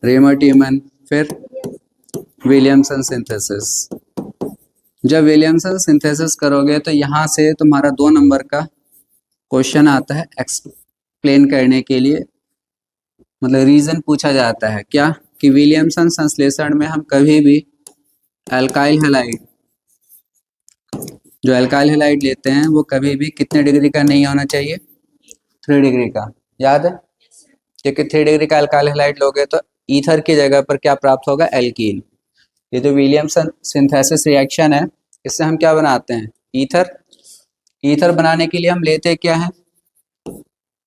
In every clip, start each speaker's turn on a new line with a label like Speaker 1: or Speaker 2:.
Speaker 1: Raymer टीमन, फिर Williamson synthesis. जब Williamson synthesis करोगे तो यहाँ से तुम्हारा 2 नंबर का क्वेश्चन आता है एक्सप्लेन करने के लिए, मतलब रीजन पूछा जाता है क्या कि विलियमसन संश्लेषण में हम कभी भी अल्काइल हैलाइड, जो अल्काइल हैलाइड लेते हैं वो कभी भी कितने डिग्री का नहीं होना चाहिए, 3 डिग्री का। याद है, क्योंकि 3 डिग्री का अल्काइल हैलाइड लोगे तो ईथर की जगह पर क्या प्राप्त होगा, एल्कीन। ये जो विलियमसन सिंथेसिस रिएक्शन है इससे हम क्या बनाते हैं, ईथर। ईथर बनाने के लिए हम लेते क्या है,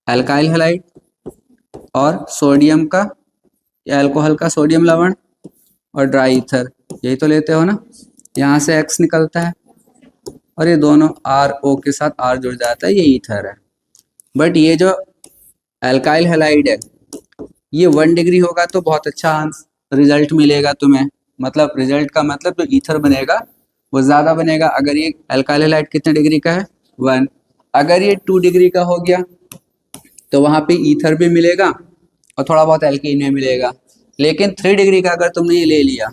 Speaker 1: अल्काइल हैलाइड और सोडियम का या अल्कोहल का सोडियम लवण और ड्राई ईथर, यही तो लेते हो ना। यहाँ से X निकलता है और ये दोनों RO के साथ R जुड़ जाता है, ये ईथर है। बट ये जो अल्काइल हैलाइड है ये 1 डिग्री होगा तो बहुत अच्छा रिजल्ट मिलेगा तुम्हें, मतलब रिजल्ट का मतलब जो ईथर बनेगा वो ज़्यादा बनेगा। अगर ये अल्काइल हैलाइड कितने डिग्री का है, 1। अगर ये 2 डिग्री का हो गया तो वहाँ पे ईथर भी मिलेगा और थोड़ा बहुत एल्कीन भी मिलेगा। लेकिन 3 डिग्री का अगर तुमने ये ले लिया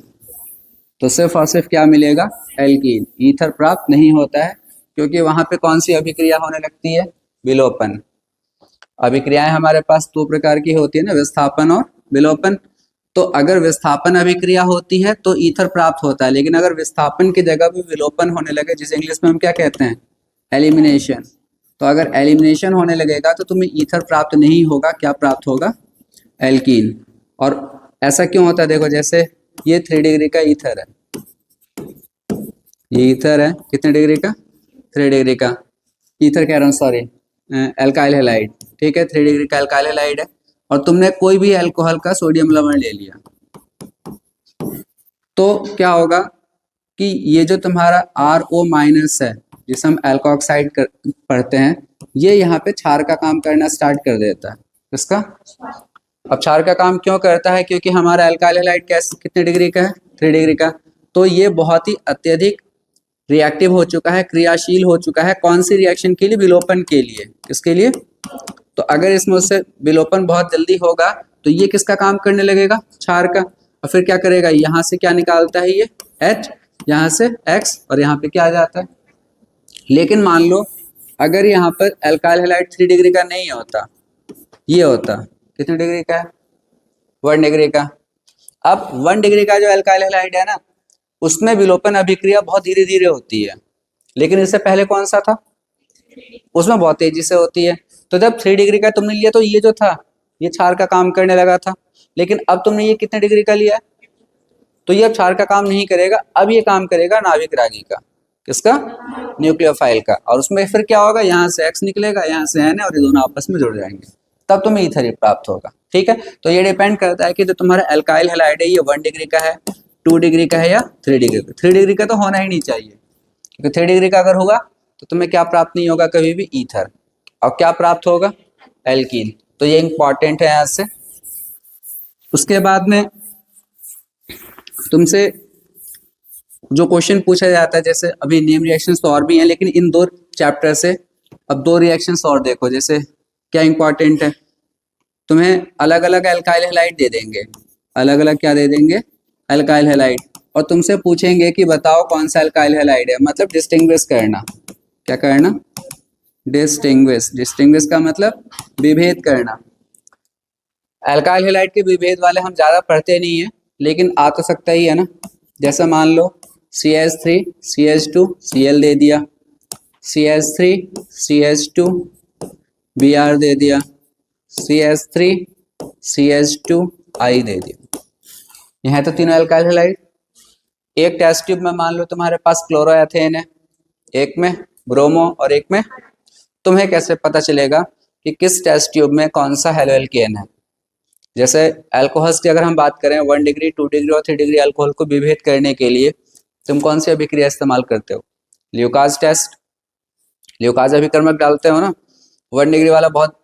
Speaker 1: तो सिर्फ और सिर्फ क्या मिलेगा, एल्कीन। ईथर प्राप्त नहीं होता है क्योंकि वहाँ पे कौन सी अभिक्रिया होने लगती है, विलोपन। अभिक्रियाएं हमारे पास 2 प्रकार की होती है ना, विस्थापन और विलोपन। तो अगर विस्थापन अभिक्रिया होती है तो ईथर प्राप्त होता है, लेकिन अगर विस्थापन की जगह भी विलोपन होने लगे, जिसे इंग्लिश में हम क्या कहते हैं, एलिमिनेशन, तो अगर एलिमिनेशन होने लगेगा तो तुम्हें ईथर प्राप्त नहीं होगा, क्या प्राप्त होगा, एल्कीन। और ऐसा क्यों होता है, देखो जैसे ये 3 डिग्री का ईथर है, ये ईथर है कितने डिग्री का, 3 डिग्री का ईथर कह रहा हूँ, सॉरी अल्काइल हैलाइड, ठीक है, 3 डिग्री का अल्काइल हैलाइड है। और तुमने कोई भी अल्कोहल का सोडियम लवण ले लिया तो क्या होगा कि ये जो तुम्हारा RO माइनस है, जिसे हम एल्कोऑक्साइड पढ़ते हैं, ये यहाँ पे क्षार का काम करना स्टार्ट कर देता है। इसका अब क्षार का काम क्यों करता है, क्योंकि हमारा अल्काइल हैलाइड कितने डिग्री का है, 3 डिग्री का। तो ये बहुत ही अत्यधिक रिएक्टिव हो चुका है, क्रियाशील हो चुका है। कौन सी रिएक्शन के लिए, विलोपन के लिए। किसके लिए, तो अगर इसमें उससे विलोपन बहुत जल्दी होगा तो ये किसका काम करने लगेगा, क्षार का। और फिर क्या करेगा, यहाँ से क्या निकालता है ये H, यहाँ से X, और यहाँ पे क्या आ जाता है। लेकिन मान लो अगर यहाँ पर अल्काइल हैलाइड 3 डिग्री का नहीं होता, ये होता कितने डिग्री का है, 1 डिग्री का। अब 1 डिग्री का जो अल्काइल हैलाइड है ना, उसमें विलोपन अभिक्रिया बहुत धीरे धीरे होती है, लेकिन इससे पहले कौन सा था, उसमें बहुत तेजी से होती है। तो जब 3 डिग्री का तुमने लिया तो ये जो था ये क्षार का काम करने लगा था, लेकिन अब तुमने ये कितने डिग्री का लिया है तो ये अब क्षार का काम नहीं करेगा, अब ये काम करेगा नाभिक रागी का। किसका, न्यूक्लियोफाइल का। और उसमें फिर क्या होगा, यहाँ से X निकलेगा, यहाँ से N है, और ये दोनों आपस में जुड़ जाएंगे, तब तुम्हें ईथर प्राप्त होगा। ठीक है, तो ये डिपेंड करता है कि जो तुम्हारा अल्काइल हैलाइड है ये 1 डिग्री का है, 2 डिग्री का है या 3 डिग्री का। 3 डिग्री का तो होना ही नहीं चाहिए, क्योंकि 3 डिग्री का अगर होगा तो तुम्हें क्या प्राप्त नहीं होगा कभी भी, ईथर। और क्या प्राप्त होगा, एल्कीन। तो ये इंपॉर्टेंट है यहाँ से। उसके बाद में तुमसे जो क्वेश्चन पूछा जाता है, जैसे अभी नेम रिएक्शंस तो और भी हैं, लेकिन इन 2 चैप्टर से अब 2 रिएक्शंस और देखो। जैसे क्या इंपॉर्टेंट है, तुम्हें अलग अलग अल्काइल हैलाइड दे देंगे, अलग अलग क्या दे देंगे, अल्काइल हैलाइड, और तुमसे पूछेंगे कि बताओ कौन सा अल्काइल हैलाइड है, मतलब डिस्टिंग्विश करना। क्या करना, डिस्टिंग्विश। डिस्टिंग्विश का मतलब विभेद करना। अल्काइल हैलाइड के विभेद वाले हम ज़्यादा पढ़ते नहीं है, लेकिन आ तो सकता ही है ना। जैसा मान लो CH3 CH2 Cl दे दिया, CH3 CH2 Br दे दिया, CH3 CH2 I दे दिया। यह है तो तीनों अल्काइल हैलाइड। एक टेस्ट ट्यूब में मान लो तुम्हारे पास क्लोरोएथेन है, एक में ब्रोमो और एक में, तुम्हें कैसे पता चलेगा कि किस टेस्ट ट्यूब में कौन सा हेलोएल्केन है। जैसे अल्कोहल्स की अगर हम बात करें, 1 डिग्री 2 डिग्री और 3 डिग्री अल्कोहल को विभेद करने के लिए तुम कौन सी अभिक्रिया इस्तेमाल करते हो, ल्यूकास टेस्ट। ल्यूकास अभिकर्मक डालते हो ना। 1 डिग्री वाला बहुत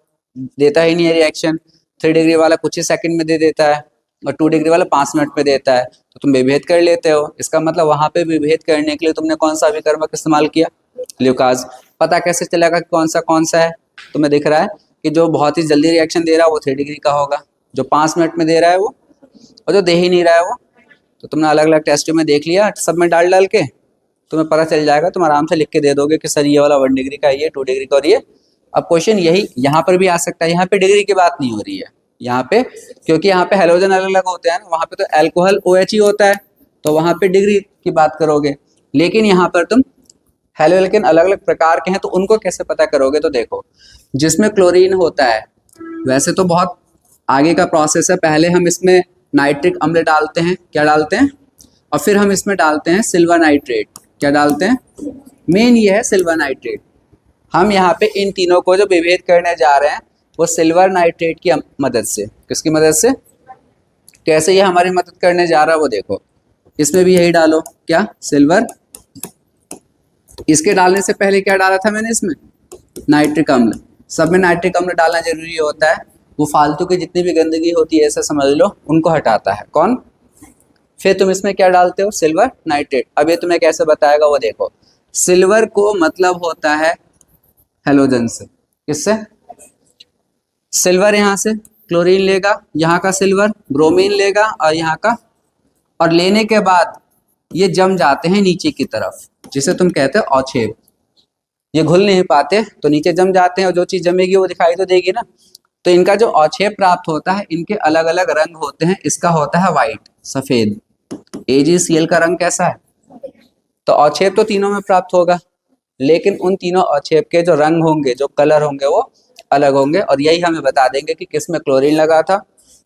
Speaker 1: देता ही नहीं है रिएक्शन, 3 डिग्री वाला कुछ ही सेकंड में दे देता है, और 2 डिग्री वाला 5 मिनट में देता है, तो तुम विभेद कर लेते हो। इसका मतलब वहां पे विभेद करने के लिए तुमने कौन सा अभिकर्मक इस्तेमाल किया, ल्यूकास। पता कैसे चलेगा कि कौन सा है, तुम्हें दिख रहा है कि जो बहुत ही जल्दी रिएक्शन दे रहा है वो 3 डिग्री का होगा, जो 5 मिनट में दे रहा है वो और जो दे ही नहीं रहा है वो, तो तुमने अलग अलग टेस्ट में देख लिया, सब में डाल डाल के तुम्हें पता चल जाएगा, तुम आराम से लिख के दे दोगे कि सर ये वाला 1 डिग्री का है, ये 2 डिग्री का और ये। अब क्वेश्चन यही यहाँ पर भी आ सकता है, यहाँ पे डिग्री की बात नहीं हो रही है यहाँ पे, क्योंकि यहाँ पे हेलोजन अलग अलग होते हैं ना, वहाँ पे तो एल्कोहल OH ही होता है, तो वहाँ पे डिग्री की बात करोगे। लेकिन यहाँ पर तुम हेलो एल्केन अलग अलग प्रकार के हैं, तो उनको कैसे पता करोगे? तो देखो, जिसमें क्लोरीन होता है, वैसे तो बहुत आगे का प्रोसेस है, पहले हम इसमें नाइट्रिक अम्ल डालते हैं, क्या डालते हैं, और फिर हम इसमें डालते हैं सिल्वर नाइट्रेट, क्या डालते हैं, मेन ये है सिल्वर नाइट्रेट। हम यहाँ पे इन तीनों को जो विभेद करने जा रहे हैं वो सिल्वर नाइट्रेट की मदद से, किसकी मदद से, कैसे ये हमारी मदद करने जा रहा है वो देखो। इसमें भी यही डालो, क्या, सिल्वर। इसके डालने से पहले क्या डाला था मैंने इसमें, नाइट्रिक अम्ल। सब में नाइट्रिक अम्ल डालना जरूरी होता है, वो फालतू की जितनी भी गंदगी होती है ऐसा समझ लो, उनको हटाता है कौन। फिर तुम इसमें क्या डालते हो, सिल्वर नाइट्रेट। अब ये तुम्हें कैसे बताएगा वो देखो, सिल्वर को मतलब होता है हेलोजन से, किससे, सिल्वर यहाँ से क्लोरीन लेगा, यहाँ का सिल्वर ब्रोमीन लेगा और यहाँ का, और लेने के बाद ये जम जाते हैं नीचे की तरफ, जिसे तुम कहते हो अवक्षेप। ये घुल नहीं पाते तो नीचे जम जाते हैं, और जो चीज जमेगी वो दिखाई तो देगी ना। तो इनका जो अवक्षेप प्राप्त होता है, इनके अलग अलग रंग होते हैं। इसका होता है व्हाइट, सफेद। AgCl का रंग कैसा है, तो अवक्षेप तो तीनों में प्राप्त होगा, लेकिन उन तीनों अवक्षेप के जो रंग होंगे, जो कलर होंगे, वो अलग होंगे, और यही हमें बता देंगे कि किस में क्लोरीन लगा था,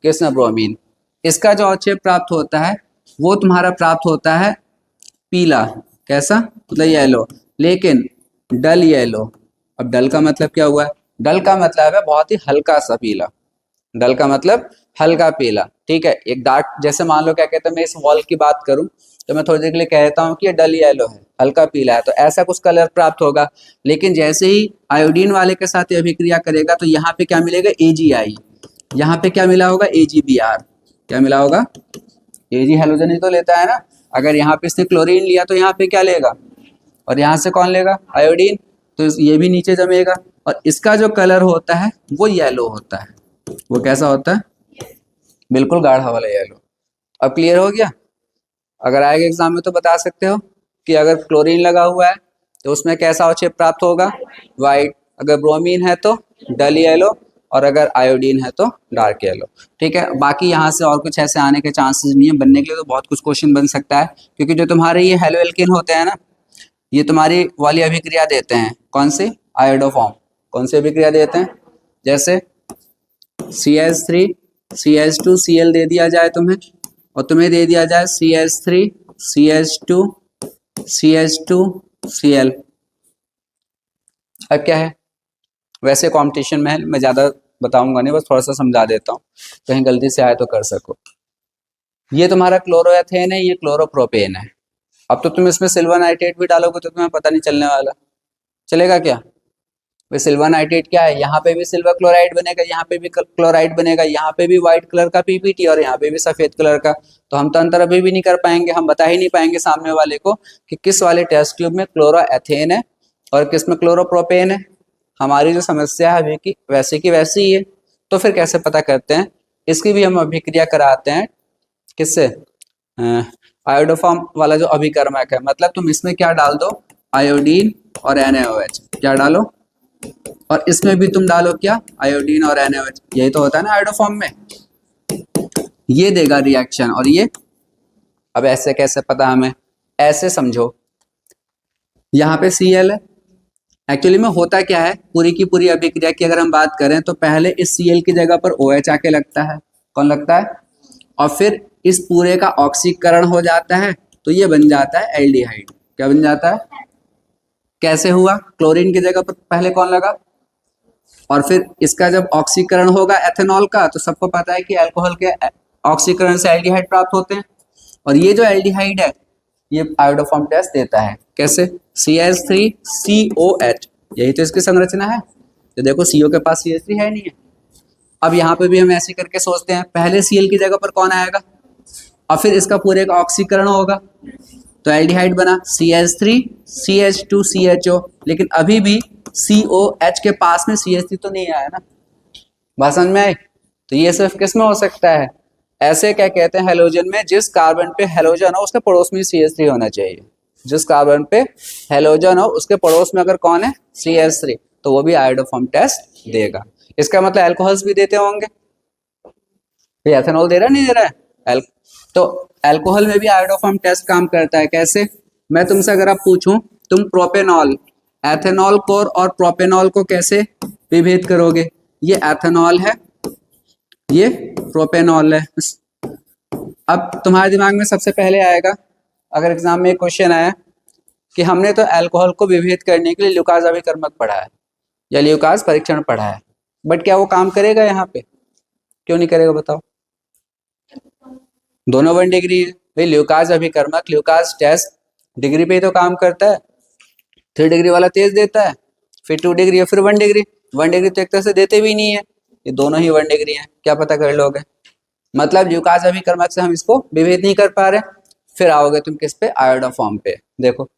Speaker 1: किस में ब्रोमीन। इसका जो अवक्षेप प्राप्त होता है वो तुम्हारा प्राप्त होता है पीला, कैसा, मतलब येलो, लेकिन डल येलो। अब डल का मतलब क्या हुआ, डल का मतलब है बहुत ही हल्का सा पीला, डल का मतलब हल्का पीला, ठीक है। एक डार्क, जैसे मान लो क्या कहते हैं, मैं इस वॉल की बात करूं तो मैं थोड़ी देर के लिए कहता हूं कि ये डल येलो है, हल्का पीला है, तो ऐसा कुछ कलर प्राप्त होगा। लेकिन जैसे ही आयोडीन वाले के साथ ये अभिक्रिया करेगा तो यहाँ पे क्या मिलेगा, AgI, यहाँ पे क्या मिला होगा, AgBr, क्या मिला होगा, Ag हेलोजन ही तो लेता है ना। अगर यहाँ पे इसने क्लोरीन लिया तो यहाँ पे क्या लेगा, और यहाँ से कौन लेगा, आयोडीन, तो ये भी नीचे जमेगा, और इसका जो कलर होता है वो येलो होता है। वो कैसा होता है, बिल्कुल गाढ़ा वाला येलो। अब क्लियर हो गया। अगर आएगा एग्जाम में तो बता सकते हो कि अगर क्लोरीन लगा हुआ है तो उसमें कैसा अवक्षेप प्राप्त होगा, व्हाइट। अगर ब्रोमीन है तो डल येलो, और अगर आयोडीन है तो डार्क येलो, ठीक है। बाकी यहाँ से और कुछ ऐसे आने के चांसेस नहीं है, बनने के लिए तो बहुत कुछ क्वेश्चन बन सकता है, क्योंकि जो तुम्हारे ये हेलो एल्केन होते हैं ना, ये तुम्हारी वाली अभिक्रिया देते हैं, कौन सी, आयोडोफॉर्म। कौन सी अभिक्रिया देते हैं, जैसे CH3 CH2Cl दे दिया जाए तुम्हें, और तुम्हें दे दिया जाए CH3 CH2 CH2Cl। अब क्या है, वैसे कंपटीशन में है, मैं ज़्यादा बताऊंगा नहीं, बस थोड़ा सा समझा देता हूँ, कहीं गलती से आए तो कर सको। ये तुम्हारा क्लोरोएथेन है, ये क्लोरोप्रोपेन है। अब तो तुम इसमें सिल्वर नाइट्रेट भी डालोगे तो तुम्हें पता नहीं चलने वाला, चलेगा क्या। वे सिल्वर नाइट्रेट क्या है, यहाँ पे भी सिल्वर क्लोराइड बनेगा, यहाँ पे भी क्लोराइड बनेगा, यहाँ पे भी व्हाइट कलर का PPT और यहाँ पे भी सफेद कलर का। तो हम तो अंतर अभी भी नहीं कर पाएंगे, हम बता ही नहीं पाएंगे सामने वाले को कि किस वाले टेस्ट ट्यूब में क्लोरोएथेन है और किस में क्लोरोप्रोपेन है। हमारी जो समस्या है अभी की वैसी ही है, तो फिर कैसे पता करते हैं, इसकी भी हम अभिक्रिया कराते हैं, किससे, आयोडोफॉर्म वाला जो अभिकर्मक है। मतलब तुम इसमें क्या डाल दो, आयोडीन और NaOH, क्या डालो, और इसमें भी तुम डालो क्या, आयोडीन और NaOH, यही तो होता है ना आयोडोफॉर्म में। ये देगा रिएक्शन, और ये, अब ऐसे कैसे पता हमें, ऐसे समझो, यहाँ पे Cl है, एक्चुअली में होता क्या है, पूरी की पूरी अभिक्रिया की अगर हम बात करें तो पहले इस Cl की जगह पर OH आके लगता है, कौन लगता है, और फिर इस पूरे का ऑक्सीकरण हो जाता है, तो ये बन जाता है एल्डिहाइड। क्या बन जाता है, कैसे हुआ, क्लोरीन की जगह पर पहले कौन लगा, और फिर इसका जब ऑक्सीकरण होगा एथेनॉल का, तो सबको पता है कि अल्कोहल के ऑक्सीकरण से एल्डिहाइड प्राप्त होते हैं, और ये जो एल्डिहाइड है ये आयोडोफॉर्म टेस्ट देता है, कैसे, CH3COH, यही तो इसकी संरचना है। तो देखो CO के पास CH3 है नहीं है। अब यहाँ पे भी हम ऐसे करके सोचते हैं, पहले Cl की जगह पर कौन आएगा, और फिर इसका पूरे का ऑक्सीकरण होगा, तो एल्डिहाइड बना CH3 CH2CHO, लेकिन अभी भी COH के पास में CH3 तो नहीं आया ना, बात समझ में आई। तो ये सिर्फ किस में हो सकता है, ऐसे क्या कहते हैं हेलोजन में, जिस कार्बन पे हेलोजन हो उसके पड़ोस में CH3 होना चाहिए। जिस कार्बन पे हेलोजन हो उसके पड़ोस में अगर कौन है, CH3, तो वो भी आयोडोफॉर्म टेस्ट देगा। इसका मतलब अल्कोहल्स भी देते होंगे, ये एथेनॉल दे रहा नहीं दे रहा है, तो अल्कोहल में भी आयोडोफॉर्म टेस्ट काम करता है। कैसे? मैं तुमसे अगर आप पूछूं, तुम प्रोपेनॉल, एथेनॉल कोर और प्रोपेनॉल को कैसे विभेद करोगे? ये एथेनॉल है, ये प्रोपेनॉल है। अब तुम्हारे दिमाग में सबसे पहले आएगा, अगर एग्जाम में एक क्वेश्चन आया कि हमने तो अल्कोहल को विभेद करने के लिए ल्यूकास अभिकर्मक पढ़ा है या ल्यूकास परीक्षण पढ़ा है, बट क्या वो काम करेगा यहाँ पे? क्यों नहीं करेगा बताओ? दोनों 1 डिग्री है भाई, ल्यूकास अभिकर्मक, ल्यूकास टेस्ट डिग्री पे ही तो काम करता है। 3 डिग्री वाला तेज देता है, फिर 2 डिग्री है, फिर 1 डिग्री। 1 डिग्री तो एक तरह से देते भी नहीं है, ये दोनों ही 1 डिग्री है। क्या पता कर लोगे? मतलब ल्यूकास अभिकर्मक से हम इसको विभेद नहीं कर पा रहे। फिर आओगे तुम किस पे? आयोडोफॉर्म पे। देखो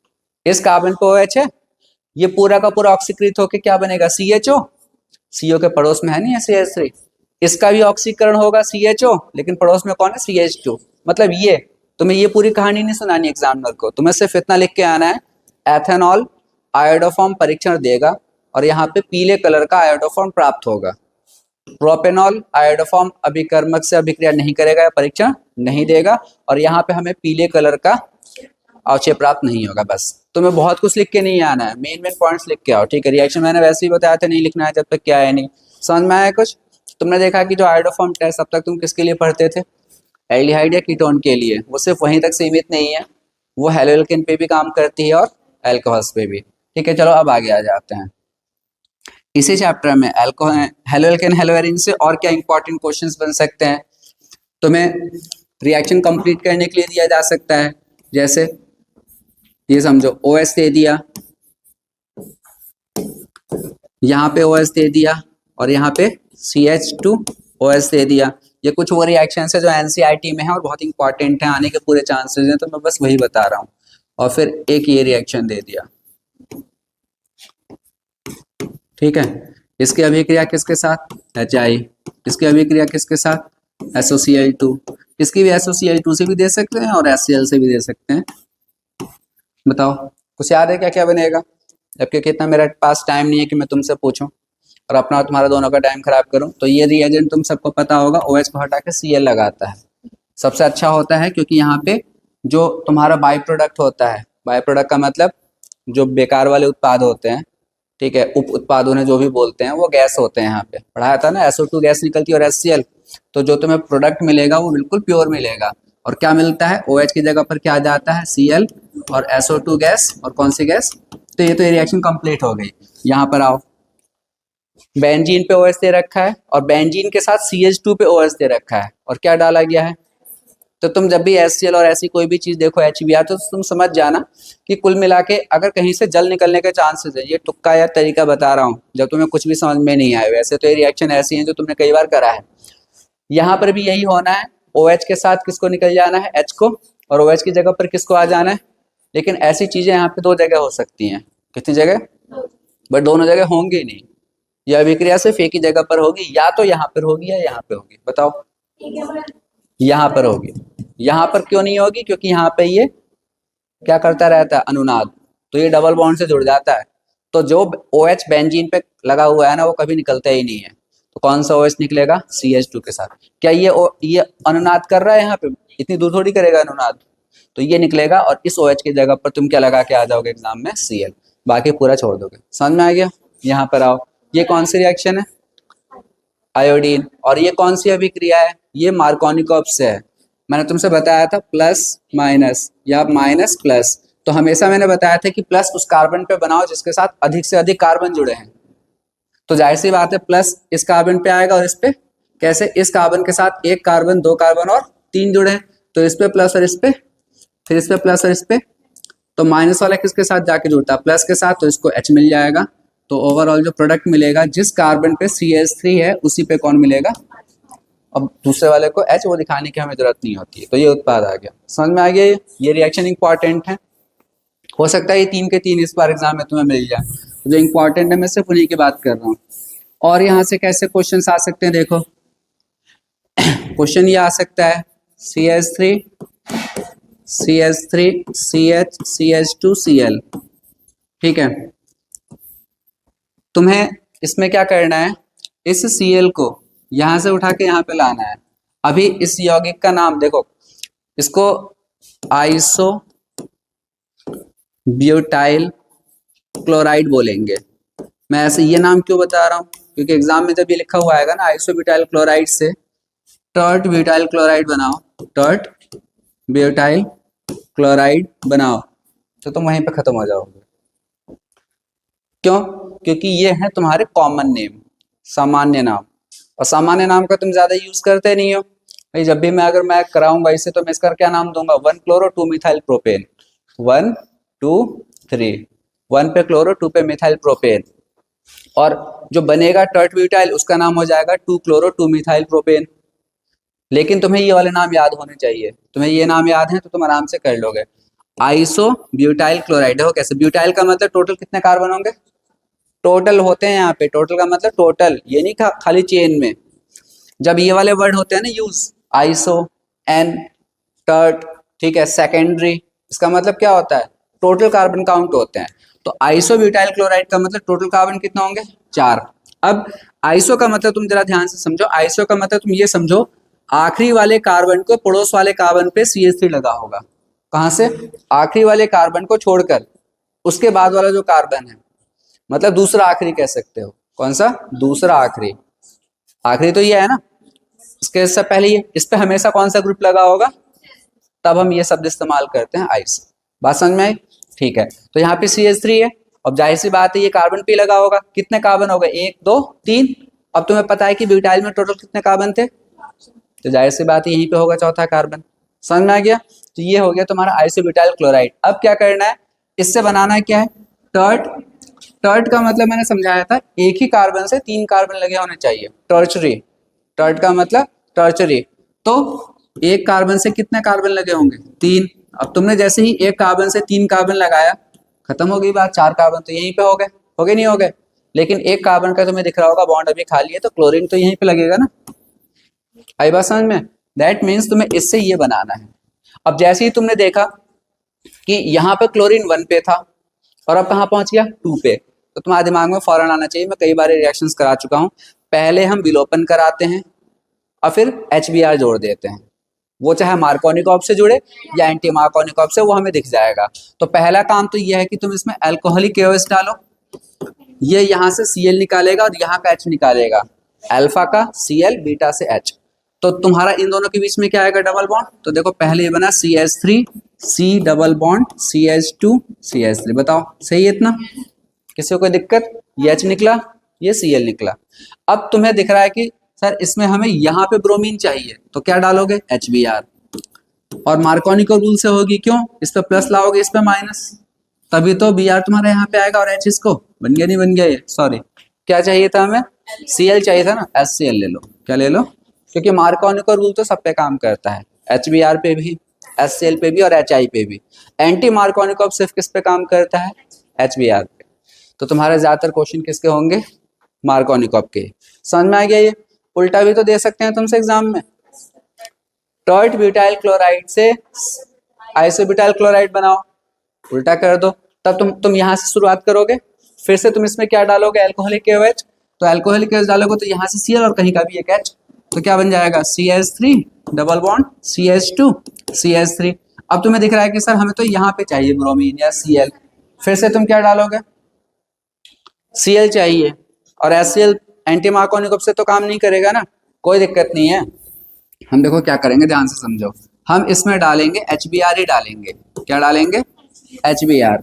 Speaker 1: इस कार्बन पे OH है, ये पूरा का पूरा ऑक्सीकृत होके क्या बनेगा? CHO। CO के पड़ोस में है नहीं है CH3, इसका भी ऑक्सीकरण होगा CHO, लेकिन पड़ोस में कौन है? CH2। मतलब ये तुम्हें ये पूरी कहानी नहीं सुनानी एग्जामिनर को, तुम्हें सिर्फ इतना लिख के आना है, एथेनॉल आयोडोफॉर्म परीक्षण देगा और यहाँ पे पीले कलर का आयोडोफॉर्म प्राप्त होगा। प्रोपेनॉल आयोडोफॉर्म अभिकर्मक से अभिक्रिया नहीं करेगा या परीक्षण नहीं देगा, और यहाँ पे हमें पीले कलर का अवक्षय प्राप्त नहीं होगा। बस तुम्हें बहुत कुछ लिख के नहीं आना है, मेन मेन पॉइंट्स लिख के आओ, ठीक है? रिएक्शन मैंने वैसे ही बताया था, नहीं लिखना है जब तक क्या है नहीं। समझ में आया कुछ? तुमने देखा कि जो आयोडोफॉर्म टेस्ट अब तक तुम किसके लिए पढ़ते थे? एल्डिहाइड या कीटोन के लिए। वो सिर्फ वहीं तक सीमित नहीं है, वो हेलोएल्केन पे भी काम करती है और अल्कोहल्स पे भी। ठीक है, चलो अब आगे आ जाते हैं। इसी चैप्टर में हेलोएल्केन हेलोएरिन से और क्या इंपॉर्टेंट क्वेश्चंस बन सकते हैं? तुम्हें रिएक्शन कंप्लीट करने के लिए दिया जा सकता है, जैसे ये समझो OH दे दिया, यहाँ पे OH दे दिया और यहाँ पे CH2OH दे दिया। ये कुछ वो रिएक्शन है जो NCERT में है और बहुत इंपॉर्टेंट है, आने के पूरे चांसेस हैं, तो मैं बस वही बता रहा हूँ। और फिर एक ये रिएक्शन दे दिया, ठीक है? इसकी अभिक्रिया किसके साथ? HI। इसकी अभिक्रिया किसके साथ? SOCl2। इसकी भी SOCl2 से भी दे सकते हैं और HCl से भी दे सकते हैं। बताओ कुछ याद है क्या क्या बनेगा? जबकि कितना मेरे पास टाइम नहीं है कि मैं तुमसे पूछूं और अपना और तुम्हारा दोनों का टाइम खराब करूं। तो ये रिएजेंट तुम सबको पता होगा, OH को हटा के Cl लगाता है। सबसे अच्छा होता है क्योंकि यहाँ पे जो तुम्हारा बाई प्रोडक्ट होता है, बाई प्रोडक्ट का मतलब जो बेकार वाले उत्पाद होते हैं, ठीक है, उप उत्पाद उन्हें जो भी बोलते हैं, वो गैस होते हैं। यहाँ पे पढ़ाया था ना, SO2 गैस निकलती है और HCl। तो जो तुम्हें प्रोडक्ट मिलेगा वो बिल्कुल प्योर मिलेगा। और क्या मिलता है? OH की जगह पर क्या जाता है? Cl और SO2 गैस, और कौन सी गैस? तो ये तो रिएक्शन कंप्लीट हो गई। यहाँ पर आओ, बेंजीन पे OH दे रखा है और बेंजीन के साथ CH2 पे OH दे रखा है, और क्या डाला गया है? तो तुम जब भी HCl और ऐसी कोई भी चीज देखो HBr, तो तुम समझ जाना कि कुल मिला के अगर कहीं से जल निकलने के चांसेस है। ये तुक्का या तरीका बता रहा हूँ जब तुम्हें कुछ भी समझ में नहीं आए। वैसे तो ये रिएक्शन ऐसी है जो तुमने कई बार करा है। यहाँ पर भी यही होना है, OH के साथ किसको निकल जाना है? H को, और OH की जगह पर किसको आ जाना है? लेकिन ऐसी चीजें यहाँ पे 2 जगह हो सकती हैं। कितनी जगह? बट दोनों जगह होंगी नहीं। यह अभिक्रिया सिर्फ एक ही जगह पर होगी, या तो यहाँ पर होगी या यहाँ पे होगी। बताओ? यहाँ पर होगी। यहाँ पर क्यों नहीं होगी? क्योंकि यहाँ पे ये क्या करता रहता है? अनुनाद। तो ये डबल बॉन्ड से जुड़ जाता है, तो जो OH बेंजीन पे लगा हुआ है ना, वो कभी निकलता ही नहीं है। तो कौन सा OH निकलेगा? CH2 के साथ। क्या ये अनुनाद कर रहा है? यहाँ पे इतनी दूर थोड़ी करेगा अनुनाद, तो ये निकलेगा और इस OH की जगह पर तुम क्या लगा के आ जाओगे एग्जाम में? Cl। बाकी पूरा छोड़ दोगे। समझ में आ गया? यहाँ पर आओ, ये कौन सी रिएक्शन है? आयोडीन। और ये कौन सी अभिक्रिया है? ये मार्कोनिकॉफ से है। मैंने तुमसे बताया था प्लस माइनस या माइनस प्लस, तो हमेशा मैंने बताया था कि प्लस उस कार्बन पे बनाओ जिसके साथ अधिक से अधिक कार्बन जुड़े हैं। तो जाहिर सी बात है प्लस इस कार्बन पे आएगा और इस पे कैसे? इस कार्बन के साथ 1 कार्बन 2 कार्बन और 3 जुड़े हैं, तो इस पे प्लस और इस पे, फिर इस पे प्लस और इस पे। तो माइनस वाला किसके साथ जाके जुड़ता है? प्लस के साथ, तो इसको H मिल जाएगा। तो ओवरऑल जो प्रोडक्ट मिलेगा, जिस कार्बन पे CH3 है उसी पे कौन मिलेगा? अब दूसरे वाले को H, वो दिखाने की हमें जरूरत नहीं होती है। तो ये उत्पाद आ गया। समझ में आ गया? ये रिएक्शन इंपॉर्टेंट है। हो सकता है ये 3 के 3 इस बार एग्जाम में तुम्हें मिल जाए। जो इंपॉर्टेंट है मैं सिर्फ उन्हीं की बात कर रहा हूँ। और यहाँ से कैसे क्वेश्चन आ सकते हैं? देखो क्वेश्चन ये आ सकता है CH3 CH3 CH CH2 Cl। ठीक है, तुम्हें इसमें क्या करना है, इस Cl को यहां से उठा के यहाँ पे लाना है। अभी इस यौगिक का नाम देखो, इसको आइसो ब्यूटाइल क्लोराइड बोलेंगे। मैं ऐसे ये नाम क्यों बता रहा हूँ, क्योंकि एग्जाम में जब ये लिखा हुआ आएगा ना आइसो ब्यूटाइल क्लोराइड से टर्ट ब्यूटाइल क्लोराइड बनाओ, टर्ट ब्यूटाइल क्लोराइड बनाओ, तो तुम वहीं पे खत्म हो जाओगे। क्यों? क्योंकि ये है तुम्हारे कॉमन नेम, सामान्य नाम, और सामान्य नाम का तुम ज्यादा यूज करते नहीं हो भाई। जब भी मैं कराऊंगा इसे तो मैं इसका क्या नाम दूंगा, 1 क्लोरो 2 मिथाइल प्रोपेन, 1 2 3, 1 पे क्लोरो 2 पे मिथाइल प्रोपेन, और जो बनेगा टर्ट ब्यूटाइल उसका नाम हो जाएगा 2 क्लोरो 2 मिथाइल प्रोपेन। लेकिन तुम्हें ये वाले नाम याद होने चाहिए, तुम्हें ये नाम याद है तो तुम आराम से कर लोगे। आइसो ब्यूटाइल क्लोराइड, देखो कैसे, ब्यूटाइल का मतलब टोटल कितने कार्बन होंगे, टोटल होते हैं यहाँ पे, टोटल का मतलब टोटल, ये नहीं खाली चेन में। जब ये वाले वर्ड होते हैं ना यूज, आइसो, एन, टर्ट, ठीक है, सेकेंडरी, इसका मतलब क्या होता है, टोटल कार्बन काउंट होते हैं। तो आइसो ब्यूटाइल क्लोराइड का मतलब टोटल कार्बन कितना होंगे, 4। अब आइसो का मतलब तुम जरा ध्यान से समझो, आइसो का मतलब तुम ये समझो, आखिरी वाले कार्बन को पड़ोस वाले कार्बन पे CH3 लगा होगा। कहां से, आखिरी वाले कार्बन को छोड़कर उसके बाद वाला जो कार्बन है, मतलब दूसरा आखिरी कह सकते हो। कौन सा दूसरा आखिरी, आखिरी तो ये है ना, इसके से पहले ये, इस पे हमेशा कौन सा ग्रुप लगा होगा, तब हम ये शब्द इस्तेमाल करते हैं आइस। बात समझ में आई? ठीक है, तो यहाँ पे CH3 है, अब जाहिर सी बात है ये कार्बन पे लगा होगा। कितने कार्बन हो गए, 1 2 3। अब तुम्हें पता है कि ब्यूटाइल में टोटल कितने कार्बन थे, तो जाहिर सी बात है यहीं पे होगा चौथा कार्बन। समझ में आ गया? तो ये हो गया तुम्हारा आइसोब्यूटाइल क्लोराइड। अब क्या करना है, इससे बनाना है क्या है, टर्ट। टर्ट का मतलब मैंने समझाया था, एक ही कार्बन से 3 कार्बन लगे होने चाहिए, टर्चरी। टर्ट का मतलब टर्चरी, तो एक कार्बन से कितने कार्बन लगे होंगे, 3। अब तुमने जैसे ही एक कार्बन से 3 कार्बन लगाया, खत्म हो गई बात, 4 कार्बन तो यहीं पे हो गए नहीं हो गए। लेकिन एक कार्बन का तुम्हें दिख रहा होगा बॉन्ड अभी खाली है, तो क्लोरीन तो यहीं पे लगेगा ना। आई बात समझ में? दैट मीन्स तुम्हें इससे ये बनाना है। अब जैसे ही तुमने देखा कि यहाँ पे क्लोरीन 1 पे था और अब कहाँ पहुंच गया, 2 पे, तो तुम्हारे दिमाग में फौरन आना चाहिए, मैं कई बार रिएक्शंस करा चुका हूँ, पहले हम विलोपन कराते हैं और फिर HBr जोड़ देते हैं। वो चाहे मार्कोनिकॉप से जुड़े या एंटी मार्कोनिकॉप से, वो हमें दिख जाएगा। तो पहला काम तो ये है कि तुम इसमें अल्कोहलिक KOH डालो, ये यहाँ से Cl निकालेगा और यहाँ का H निकालेगा, अल्फा का Cl, बीटा से H। तो तुम्हारा इन दोनों के बीच में क्या आएगा, डबल बॉन्ड। तो देखो पहले ये बना CH3 C double bond CH2 CH3, बताओ सही है इतना, किसी को कोई दिक्कत? ये H निकला, ये Cl निकला। अब तुम्हें दिख रहा है कि सर इसमें हमें यहाँ पे ब्रोमीन चाहिए, तो क्या डालोगे, HBr, और मार्कोनिको रूल से होगी, क्यों, इस पे प्लस लाओगे इस पे माइनस, तभी तो Br तुम्हारा यहाँ पे आएगा, और H इसको बन गया, नहीं बन गया ये, सॉरी क्या चाहिए था हमें, Cl चाहिए था ना, HCl ले लो, क्या ले लो, क्योंकि मार्कोनिको रूल तो सब पे काम करता है, HBr पे भी, HCl पे भी और HI पे भी। एंटी मार्कोनिको सिर्फ किस पे काम करता है, HBr पे। तो तुम्हारे ज्यादातर क्वेश्चन किसके होंगे, मार्कोनिकॉप के। समझ में आ गया? ये उल्टा भी तो दे सकते हैं तुमसे एग्जाम में, टर्ट ब्यूटाइल क्लोराइड से आइसोब्यूटाइल क्लोराइड बनाओ, उल्टा कर दो, तब तुम यहाँ से शुरुआत करोगे, फिर से तुम इसमें क्या डालोगे, अल्कोहलिक KOH, तो अल्कोहलिक KOH डालोगे तो यहाँ से Cl और कहीं का भी एक H, तो क्या बन जाएगा, CH3 double bond CH2 CH3। अब तुम्हें दिख रहा है कि सर हमें तो यहाँ पे चाहिए ब्रोमीन या Cl, फिर से तुम क्या डालोगे, Cl चाहिए, और HCl एंटी मार्कोनिकॉप से तो काम नहीं करेगा ना, कोई दिक्कत नहीं है। हम देखो क्या करेंगे, ध्यान से समझो, हम इसमें डालेंगे HBr ही डालेंगे, क्या डालेंगे, HBr,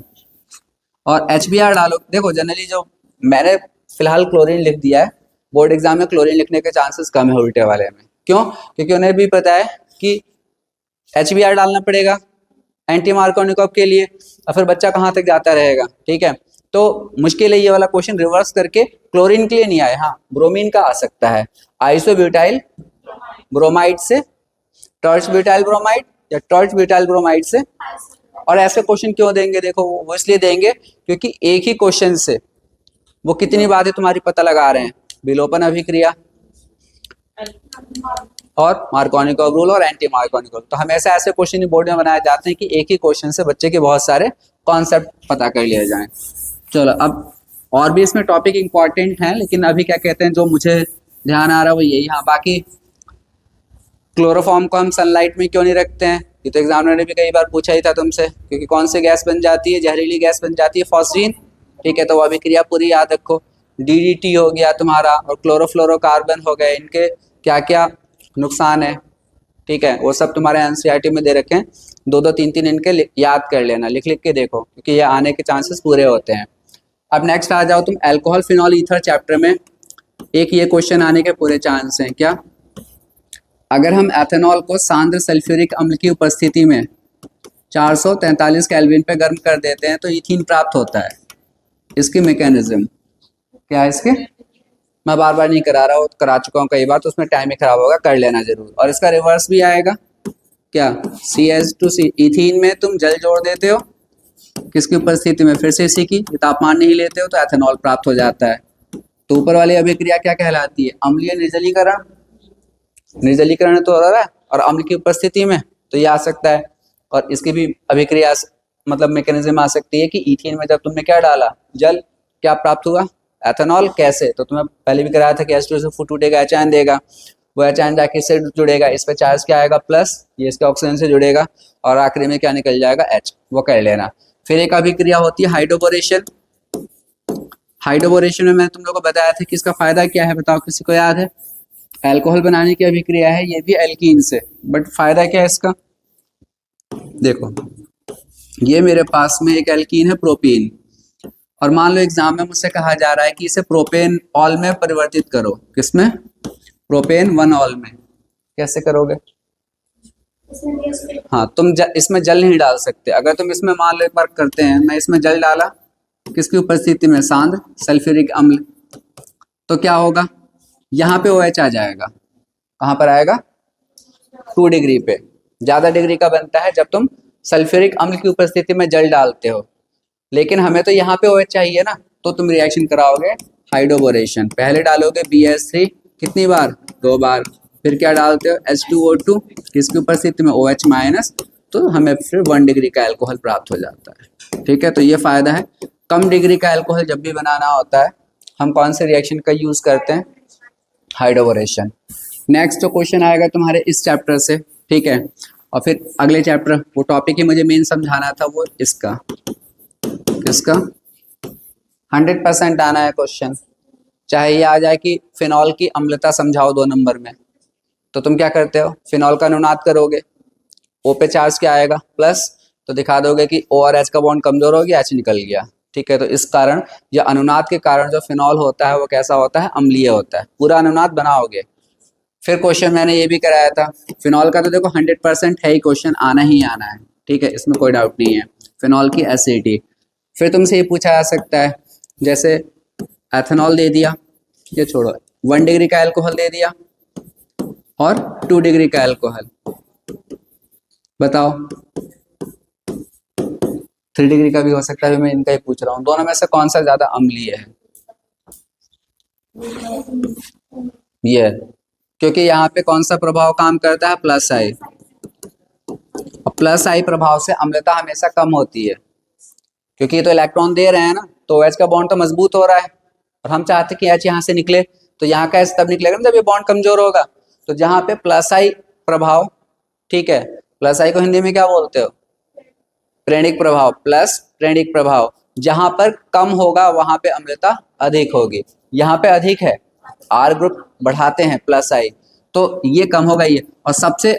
Speaker 1: और HBr डालो। देखो जनरली जो मैंने फिलहाल क्लोरीन लिख दिया है, बोर्ड एग्जाम में क्लोरीन लिखने के चांसेस कम है उल्टे वाले में, क्यों, क्योंकि उन्हें भी पता है कि HBr डालना पड़ेगा एंटी मार्कोनिकॉप के लिए, और फिर बच्चा कहाँ तक जाता रहेगा, ठीक है। तो मुश्किल है ये वाला क्वेश्चन रिवर्स करके, क्लोरीन के लिए नहीं आए, हाँ ब्रोमीन का आ सकता है, आइसोब्यूटाइल ब्रोमाइड से टर्च ब्यूटाइल ब्रोमाइड या टर्च ब्यूटाइल ब्रोमाइड से। और ऐसे क्वेश्चन क्यों देंगे, देखो वो इसलिए देंगे क्योंकि एक ही क्वेश्चन से वो कितनी बातें तुम्हारी पता लगा रहे हैं, विलोपन अभिक्रिया, और मार्कोनिकॉव रूल और एंटी मार्कोनिकॉव। तो हमेशा ऐसे क्वेश्चन बोर्ड में बनाए जाते हैं कि एक ही क्वेश्चन से बच्चे के बहुत सारे कॉन्सेप्ट पता कर लिए जाएं। चलो अब और भी इसमें टॉपिक इंपॉर्टेंट हैं, लेकिन अभी क्या कहते हैं जो मुझे ध्यान आ रहा है वो यही। हाँ, बाकी क्लोरोफॉर्म को हम सनलाइट में क्यों नहीं रखते हैं, ये तो एग्जामिनर ने भी कई बार पूछा ही था तुमसे, क्योंकि कौन सी गैस बन जाती है, जहरीली गैस बन जाती है, फॉस्फीन। ठीक है, तो वो अभिक्रिया पूरी याद रखो। डीडीटी हो गया तुम्हारा और क्लोरोफ्लोरोकार्बन हो गए, इनके क्या क्या नुकसान है, ठीक है, वो सब तुम्हारे एनसीईआरटी में दे रखे हैं। 2-2, 3-3 इनके याद कर लेना, लिख लिख के देखो, क्योंकि ये आने के चांसेस पूरे होते हैं। अब नेक्स्ट आ जाओ तुम अल्कोहल फिनॉल ईथर चैप्टर में। एक ये क्वेश्चन आने के पूरे चांस हैं। क्या, अगर हम एथेनॉल को सांद्र सल्फ्यूरिक अम्ल की उपस्थिति में 443 केल्विन पे गर्म कर देते हैं तो इथीन प्राप्त होता है। इसकी मैकेनिज्म क्या है इसके, मैं बार बार नहीं करा रहा हूँ, करा चुका हूँ कई बार, तो उसमें टाइम ही खराब होगा, कर लेना जरूर। और इसका रिवर्स भी आएगा क्या, CH2C, इथीन में तुम जल जोड़ देते हो, किसकी उपस्थिति में, फिर से इसी की, तापमान नहीं लेते हो तो एथेनॉल प्राप्त हो जाता है। तो ऊपर वाली अभिक्रिया क्या कहलाती है, अम्लीय निर्जलीकरण। निर्जलीकरण तो हो रहा है और अम्ल की उपस्थिति में, तो ये आ सकता है। और इसकी भी अभिक्रिया मतलब मैकेनिज्म आ सकती है कि इथीन में जब तुमने क्या डाला, जल, क्या प्राप्त हुआ, एथेनॉल। कैसे, तो तुम्हें पहले भी कराया था कि H2SO4 टूटेगा, H देगा, वो H जाके इससे जुड़ेगा, इस पे चार्ज क्या आएगा, प्लस, ये इसके ऑक्सीजन से जुड़ेगा और आखिरी में क्या निकल जाएगा, H, वो कर लेना। फिर एक अभिक्रिया होती है हाइड्रोबोरेशन। हाइड्रोबोरेशन में मैंने तुम लोगों को बताया था कि इसका फायदा क्या है, बताओ किसी को याद है। अल्कोहल बनाने की अभिक्रिया है, ये भी एल्कीन से, बट फायदा क्या है इसका, देखो ये मेरे पास में एक एल्कीन है प्रोपीन, और मान लो एग्जाम में मुझसे कहा जा रहा है कि इसे प्रोपेन ऑल में परिवर्तित करो। किसमें, प्रोपेन 1 ऑल में। कैसे करोगे, हाँ तुम इसमें जल नहीं डाल सकते। अगर तुम इसमें मान लो एक बार करते हैं, मैं इसमें जल डाला, किसकी उपस्थिति में, सांद्र सल्फ्यूरिक अम्ल, तो क्या होगा, यहाँ पे OH आ जाएगा। कहाँ पर आएगा, 2 डिग्री पे। ज्यादा डिग्री का बनता है जब तुम सल्फ्यूरिक अम्ल की उपस्थिति में जल डालते हो, लेकिन हमें तो यहाँ पे OH चाहिए ना, तो तुम रिएक्शन कराओगे हाइड्रोबोरेशन। पहले डालोगे BH3 कितनी बार, 2 बार, फिर क्या डालते हो, H2O2, किसकी उपस्थिति में, OH माइनस, तो हमें फिर 1 डिग्री का अल्कोहल प्राप्त हो जाता है। ठीक है, तो ये फायदा है। कम डिग्री का अल्कोहल जब भी बनाना होता है, हम कौन से रिएक्शन का यूज करते हैं, हाइड्रोबोरेशन। नेक्स्ट जो क्वेश्चन आएगा तुम्हारे इस चैप्टर से, ठीक है, और फिर अगले चैप्टर, वो टॉपिक ही मुझे मेन समझाना था, वो इसका 100% आना है क्वेश्चन। चाहे ये आ जाए कि फिनॉल की अम्लता समझाओ 2 नंबर में, तो तुम क्या करते हो, फिनॉल का अनुनाद करोगे, O पे चार्ज क्या आएगा, प्लस, तो दिखा दोगे कि O और H का बॉन्ड कमजोर हो गया, H निकल गया। ठीक है, तो इस कारण या अनुनाद के कारण जो फिनॉल होता है वो कैसा होता है, अम्लीय होता है। पूरा अनुनाद बनाओगे। फिर क्वेश्चन मैंने ये भी कराया था, फिनॉल का तो देखो 100% है ही, क्वेश्चन आना ही आना है, ठीक है, इसमें कोई डाउट नहीं है। फिनॉल की एसिडिटी, फिर तुमसे ये पूछा जा सकता है, जैसे एथेनॉल दे दिया, ये छोड़ो, 1 डिग्री का अल्कोहल दे दिया और 2 डिग्री का अल्कोहल, बताओ 3 डिग्री का भी हो सकता है, मैं इनका ही पूछ रहा हूँ, दोनों में से कौन सा ज्यादा अम्लीय है, ये, क्योंकि यहाँ पे कौन सा प्रभाव काम करता है, प्लस आई। प्लस आई प्रभाव से अम्लता हमेशा कम होती है, क्योंकि ये तो इलेक्ट्रॉन दे रहे हैं ना, तो OH का बॉन्ड तो मजबूत हो रहा है, और हम चाहते कि H यहाँ से निकले, तो यहाँ का H तब निकलेगा ना जब ये बॉन्ड कमजोर होगा। तो जहाँ पे प्लस आई प्रभाव, ठीक है, प्लस आई को हिंदी में क्या बोलते हो, प्रेरणिक प्रभाव, प्लस प्रेरणिक प्रभाव, जहां पर कम होगा वहां पे अम्लता अधिक होगी। यहाँ पे अधिक है, R ग्रुप बढ़ाते हैं प्लस आई, तो ये कम होगा ये। और सबसे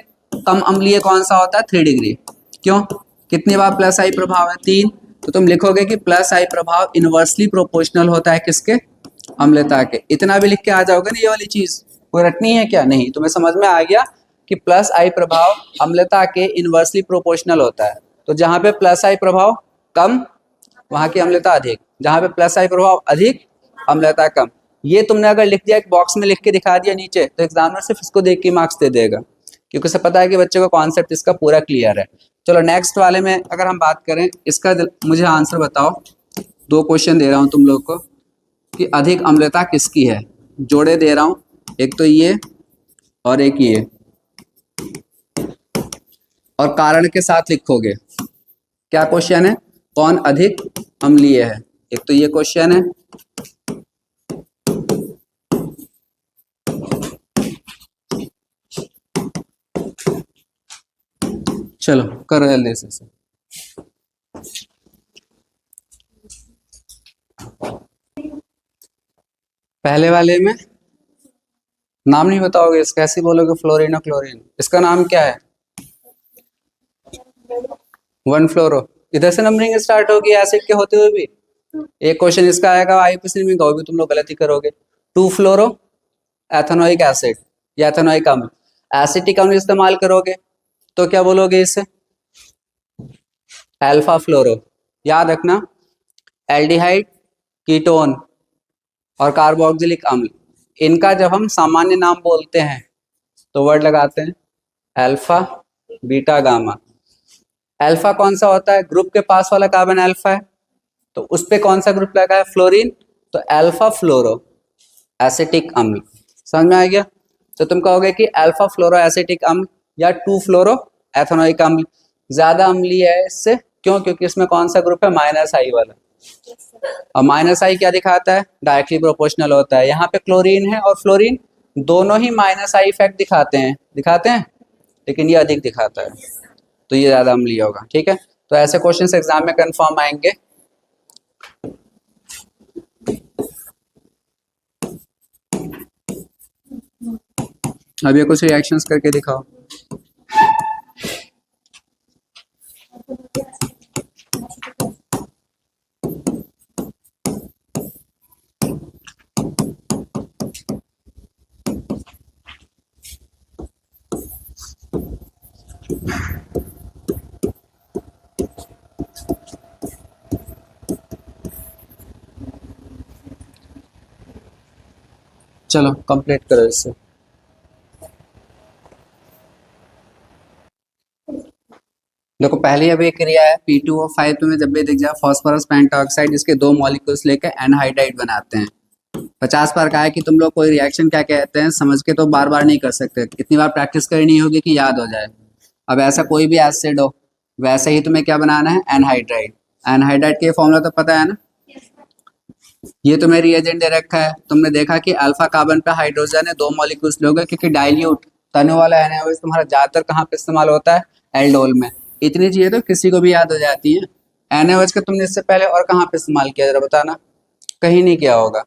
Speaker 1: कम अम्लीय कौन सा होता है, 3 डिग्री। क्यों, कितनी बार प्लस आई प्रभाव है, 3, तो तुम लिखोगे कि प्लस आई प्रभाव इनवर्सली प्रोपोर्शनल होता है किसके, अम्लता के। इतना भी लिख के आ जाओगे ना, ये वाली चीज कोई रटनी है क्या, नहीं, तुम्हें समझ में आ गया कि प्लस आई प्रभाव अम्लता के इनवर्सली प्रोपोर्शनल होता है। तो जहां पे प्लस आई प्रभाव कम, वहां की अम्लता अधिक, जहां पे प्लस आई प्रभाव अधिक, अम्लता कम। ये तुमने अगर लिख दिया, एक बॉक्स में लिख के दिखा दिया नीचे, तो एग्जामिनर सिर्फ इसको देख के मार्क्स दे देगा, क्योंकि उसे पता है कि बच्चे को कॉन्सेप्ट इसका पूरा क्लियर है। चलो नेक्स्ट वाले में अगर हम बात करें, इसका मुझे आंसर बताओ। 2 क्वेश्चन दे रहा हूं तुम लोग को कि अधिक अम्लता किसकी है, जोड़े दे रहा हूं, एक तो ये और एक ये, और कारण के साथ लिखोगे। क्या क्वेश्चन है? कौन अधिक अम्लीय है? एक तो ये क्वेश्चन है। चलो करो जल्दी से। पहले वाले में नाम नहीं बताओगे इसका, कैसे बोलोगे फ्लोरीन और क्लोरीन? इसका नाम क्या है? 1 फ्लोरो। इधर से नंबरिंग स्टार्ट होगी एसिड के होते हुए भी। एक क्वेश्चन इसका आएगा आईपीसी में, भी तुम लोग गलत ही करोगे। 2 फ्लोरो एथेनोइक एसिड या एथेनोइक अम्ल, एसिटिक अम्ल इस्तेमाल करोगे तो क्या बोलोगे इसे? अल्फा फ्लोरो। याद रखना, एल्डिहाइड, कीटोन और कार्बोक्सिलिक अम्ल, इनका जब हम सामान्य नाम बोलते हैं तो वर्ड लगाते हैं अल्फा, बीटा, गामा। अल्फा कौन सा होता है? ग्रुप के पास वाला कार्बन अल्फा है, तो उस पे कौन सा ग्रुप लगा है? फ्लोरीन, तो अल्फा फ्लोरो एसिटिक अम्ल। समझ में आ गया? तो तुम कहोगे कि अल्फा फ्लोरो एसिटिक अम्ल या 2 फ्लोरो एथेनोइक अम्ल ज्यादा अम्लीय है इससे। क्यों? क्योंकि इसमें कौन सा ग्रुप है? माइनस आई वाला। और माइनस आई क्या दिखाता है? डायरेक्टली प्रोपोर्शनल होता है। यहाँ पे क्लोरीन है और फ्लोरीन दोनों ही माइनस आई इफेक्ट दिखाते हैं, लेकिन ये अधिक दिखाता है, तो ये ज्यादा अम्लीय होगा। ठीक है, तो ऐसे क्वेश्चंस एग्जाम में कंफर्म आएंगे। अब ये कुछ रिएक्शंस करके दिखाओ। चलो कंप्लीट करो इससे। देखो पहले अब एक क्रिया है P2O5 तुम्हें जब भी दिख जाए फास्फोरस पेंटॉक्साइड, इसके 2 मॉलिक्यूल्स लेकर एनहाइड्राइड बनाते हैं। 50 बार कहा है कि तुम लोग कोई रिएक्शन क्या कहते हैं समझ के तो बार बार नहीं कर सकते, इतनी बार प्रैक्टिस करनी होगी कि याद हो जाए। अब ऐसा कोई भी एसिड हो, वैसे ही तुम्हें क्या बनाना है? एनहाइड्राइड। एनहाइड्राइड के फॉर्मूला तो पता है ना? ये तुम्हें रिएजेंट दे रखा है, तुमने देखा कि अल्फा कार्बन पे हाइड्रोजन है, 2 मॉलिक्यूल्स लोगे, क्योंकि डाइल्यूट तनु वाला NaOH तुम्हारा ज्यादातर कहाँ पे इस्तेमाल होता है? एल्डोल में। इतनी चीजें तो किसी को भी याद हो जाती है। NaOH का तुमने इससे पहले और कहाँ पे इस्तेमाल किया जरा बताना? कहीं नहीं किया होगा।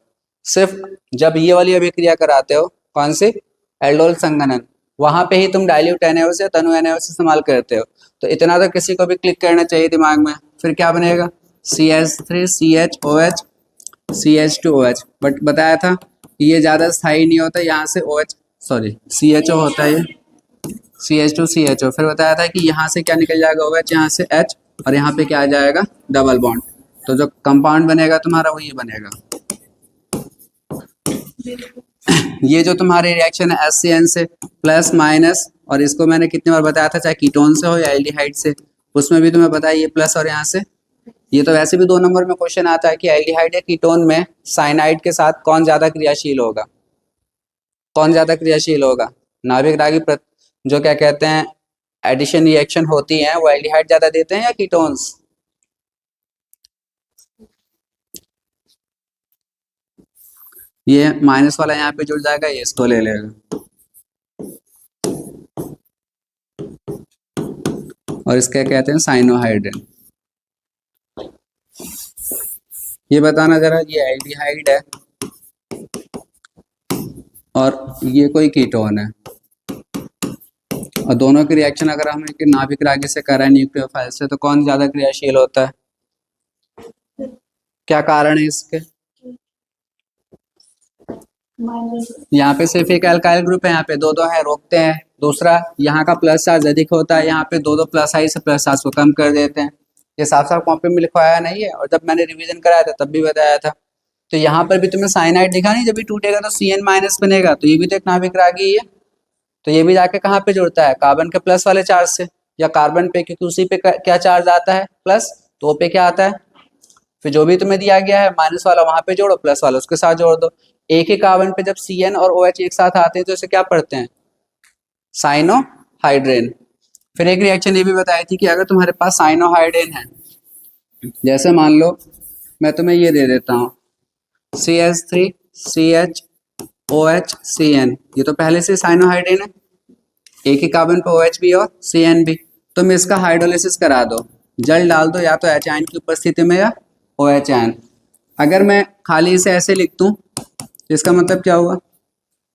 Speaker 1: सिर्फ जब ये वाली अभिक्रिया कराते हो, कौन सी? एल्डोल संघनन, वहां पे ही तुम डाइल्यूट NaOH या तनु NaOH इस्तेमाल करते हो। तो इतना तो किसी को भी क्लिक करना चाहिए दिमाग में। फिर क्या बनेगा? CH3CHOH CH2OH। बट बताया था कि ये ज्यादा स्थायी नहीं होता, यहाँ से OH सॉरी CHO होता है, CH2CHO। फिर बताया था कि यहाँ से क्या निकल जाएगा? OH, यहाँ से H, और यहाँ पे क्या आ जाएगा? Double bond. तो जो कंपाउंड बनेगा तुम्हारा वो ये बनेगा। ये जो तुम्हारे रिएक्शन है HCN से प्लस माइनस, और इसको मैंने कितनी बार बताया था, चाहे कीटोन से हो या एल्डिहाइड से, उसमें भी तुम्हें बताया ये प्लस, और यहाँ से ये तो वैसे भी 2 नंबर में क्वेश्चन आता है कि एल्डिहाइड या कीटोन में साइनाइड के साथ कौन ज्यादा क्रियाशील होगा? कौन ज्यादा क्रियाशील होगा? नाभिक रागी जो क्या कहते हैं एडिशन रिएक्शन होती है, वो एल्डिहाइड ज्यादा देते हैं या कीटोन्स? ये माइनस वाला यहाँ पे जुड़ जाएगा, ये इसको ले लेगा, और इसके कहते हैं साइनोहाइड्रिन। ये बताना जरा, ये एल्डिहाइड है और ये कोई कीटोन है, और दोनों की रिएक्शन अगर हम नाभिक रागी से कर रहे हैं न्यूक्लियोफाइल से, तो कौन ज्यादा क्रियाशील होता है? क्या कारण है इसके? यहाँ पे सिर्फ एक अल्काइल ग्रुप है, यहाँ पे 2 है, रोकते हैं। दूसरा, यहाँ का प्लस चार्ज अधिक होता है, यहाँ पे 2 प्लस आई से प्लस चार्ज को कम कर देते हैं। ये साफ साफ कॉपी में लिखवाया नहीं है, और जब मैंने रिवीजन कराया था तब भी बताया था। तो यहाँ पर भी तुम्हें साइनाइड दिखा नहीं, जब भी टूटेगा तो Cn माइनस बनेगा, तो ये भी तो एक नाभिक रागी है। तो ये भी जाके कहाँ पे जुड़ता है? कार्बन के प्लस वाले चार्ज से, या कार्बन पे, क्योंकि उसी पे क्या चार्ज आता है? प्लस। तो पे क्या आता है? फिर जो भी तुम्हें दिया गया है माइनस वाला वहां पे जोड़ो, प्लस वाला उसके साथ जोड़ दो। एक ही कार्बन पे जब Cn और OH एक साथ आते हैं तो इसे क्या पढ़ते हैं? साइनो हाइड्रेन। फिर एक रिएक्शन ये भी बताई थी कि अगर तुम्हारे पास साइनोहाइड्रेन है, जैसे मान लो मैं तुम्हें ये दे देता हूँ CH3CHOHCN, ये तो पहले से साइनोहाइड्रेन है, एक ही कार्बन पे OH भी और CN भी। तुम इसका हाइड्रोलिसिस करा दो, जल डाल दो या तो H आयन की उपस्थिति में या OH आयन। अगर मैं खाली इसे ऐसे लिख दूं, इसका मतलब क्या हुआ?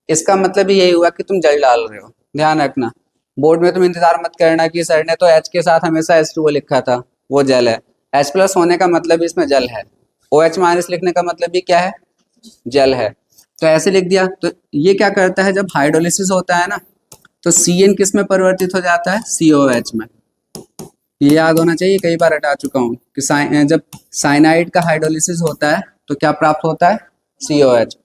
Speaker 1: इसका मतलब ही यही हुआ कि तुम जल डाल रहे हो। ध्यान रखना, बोर्ड में तुम इंतजार मत करना कि सर ने तो H के साथ हमेशा H2O लिखा था, वो जल है। H प्लस होने का मतलब भी इसमें जल है, OH माइनस लिखने का मतलब भी क्या है? जल है। तो ऐसे लिख दिया। तो ये क्या करता है, जब हाइड्रोलिसिस होता है ना, तो CN किस में परिवर्तित हो जाता है? COH में। ये याद होना चाहिए, कई बार हटा चुका हूँ कि जब साइनाइड का हाइड्रोलिसिस होता है तो क्या प्राप्त होता है? COH।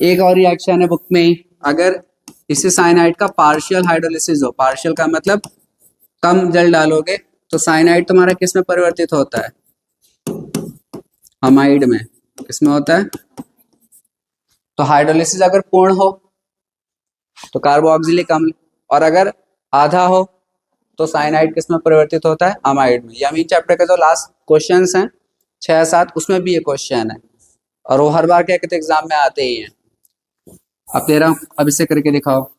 Speaker 1: एक और रिएक्शन है बुक में ही, अगर इसी साइनाइड का पार्शियल हाइड्रोलिसिस हो, पार्शियल का मतलब कम जल डालोगे, तो साइनाइड तुम्हारा किस में परिवर्तित होता है? अमाइड में। किस में होता है? तो हाइड्रोलिसिस अगर पूर्ण हो तो कार्बोक्सिलिक अम्ल, और अगर आधा हो तो साइनाइड किस में परिवर्तित होता है? अमाइड में। यानी चैप्टर के जो लास्ट क्वेश्चंस हैं 6-7, उसमें भी ये क्वेश्चन है, और वो हर बार क्या कहते एग्जाम में आते ही हैं। अब दे रहा हूं, अब इसे करके दिखाओ।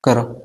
Speaker 1: करो।